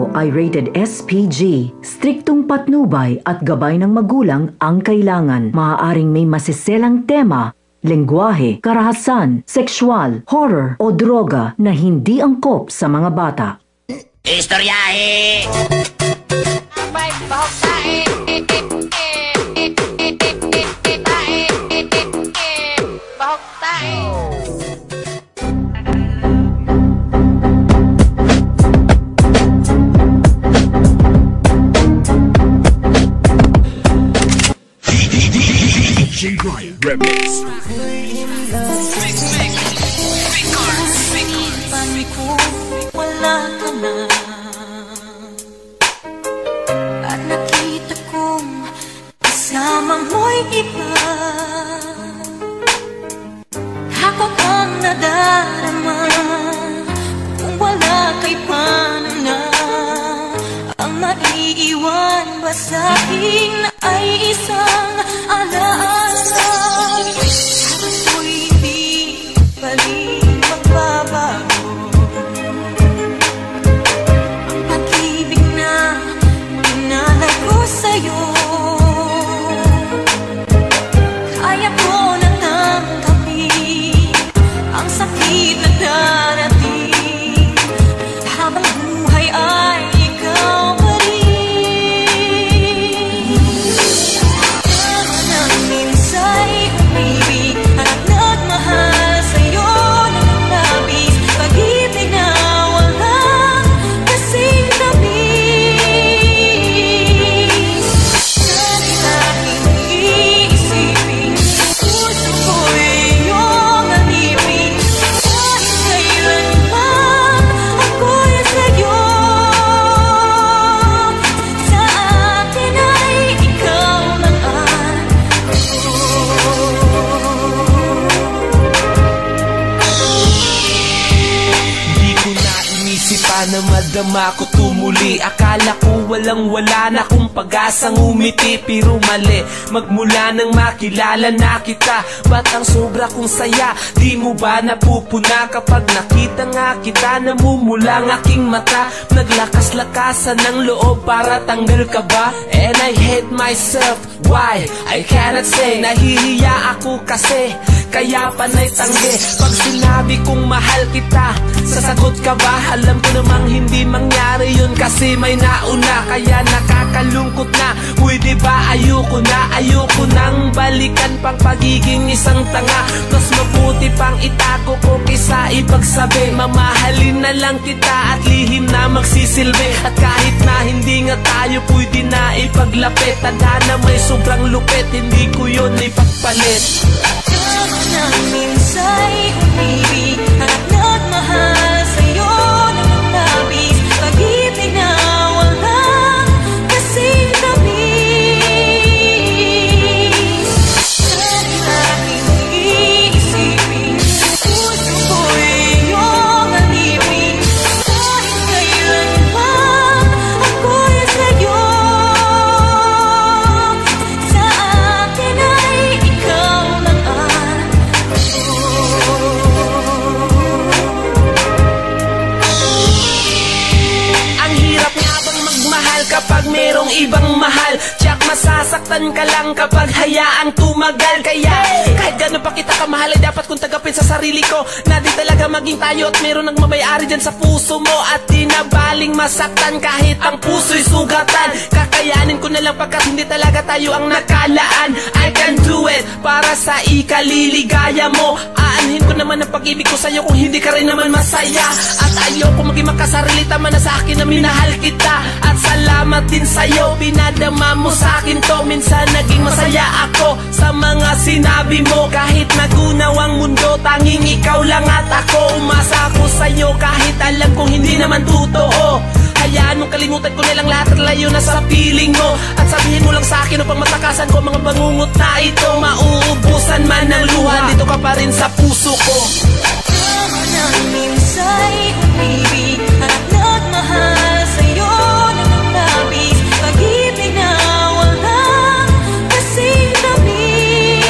ito ay rated SPG. Striktong patnubay at gabay ng magulang ang kailangan. Maaaring may masiselang tema, lengguwahe, karahasan, sexual, horror o droga na hindi angkop sa mga bata. Istoryahe! May bahok tae! Bahok tae! DJ Ryan Remix. Wala ka na at nakita kong kasama mo'y iba. Ako ang nadarama kung wala kay paano na. Ang maiiwan ba sa'kin ay isang alaala. Ako'y di pa rin magbabago. Ang pag-ibig na pinalay ko sa'yo, kaya ko nang tanggapin ang sakit na darating habang buhay ay ikaw pa rin. Nang minsa'y umibig at nagmahal sa'yo ng labis, pag-ibig na walang kasing tamis. Sana'y laging iisipin, puso ko'y iyong alipin. Kahit kailanman ako'y sa'yo, sa akin ay ikaw lang ang Di ko na inisip pa na madama ko tumuli. Akala ko walang-wala na kung pag-asang umiti. Pero mali, magmula nang makilala na kita. Ba't ang sobra kong saya? Di mo ba napupuna kapag nakita nga kita? Namumula ang aking mata, naglakas-lakasan ng loob para tanggal ka ba? And I hate myself, why? I cannot say, nahihiya ako kasi kaya panay tanggi. Pag sinabi kong mahal kita, sasagot ka ba? Alam ko namang hindi mangyari yun kasi may nauna. Kaya nakakalungkot na, pwede ba ayoko na? Ayoko nang balikan pang pagiging isang tanga. Mas mabuti pang itago ko kaysa ipagsabi. Mamahalin na lang kita at lihim na magsisilbi. At kahit na hindi nga tayo pwede na ipaglapit, tadhana may sobrang lupit, hindi ko yun ipagpalit. nang minsa'y umibig at nagmahal sa'yo ng labis, pag-ibig na walang kasing tamis. Sana'y laging iisipin, puso ko'y iyong alipin. Kahit kailanman ako'y sa'yo, sa akin ay ikaw lang ang Ang hirap nga bang magmahal kapag merong ibang mahal? Tiyak masasaktan ka lang kapag hayaang tumagal. Kaya kahit gano'n pa kita kamahal ay dapat kong tagapin sa sarili ko na di talaga maging tayo at meron nagmamayari dyan sa puso mo. At di na baling masaktan kahit ang puso'y sugatan. Kakayanin ko na lang pagkat hindi talaga tayo ang nakalaan. I can do it para sa ikaliligaya mo. Aanhin ko naman ang pag-ibig ko sa'yo kung hindi ka rin naman masaya. At ayoko maging makasarili, tama na sa akin na minahal kita. At salamat din sa'yo, pinadama mo sa akin to. Minsan naging masaya ako sa mga sinabi mo. Kahit nagunaw ang mundo, tanging ikaw lang at ako. Umasa ako sa'yo kahit alam kong hindi naman totoo. Hayaan mong kalimutan ko nilang lahat at layo na sa piling mo. At sabihin mo lang sa akin upang matakasan ko mga bangungot na ito. Mauubusan man ng luha, dito ka pa rin sa puso ko. nang minsa'y umibig at nagmahal sa'yo ng labis, pag-ibig na walang kasing tamis.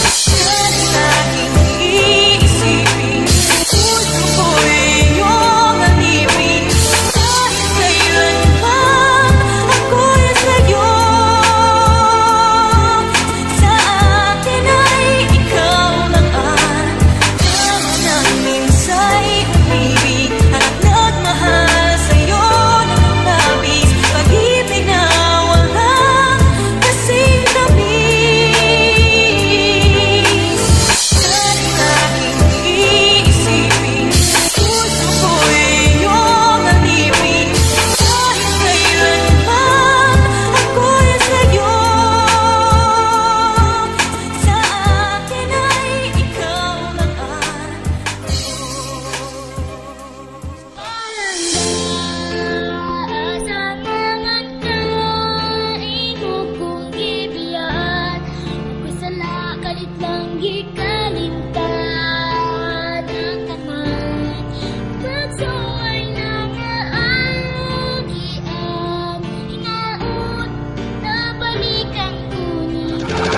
Sana'y laging iisipin, puso ko'y iyong alipin.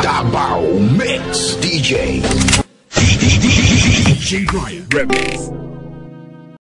Davao Mix DJ. DJ Ryan Remix.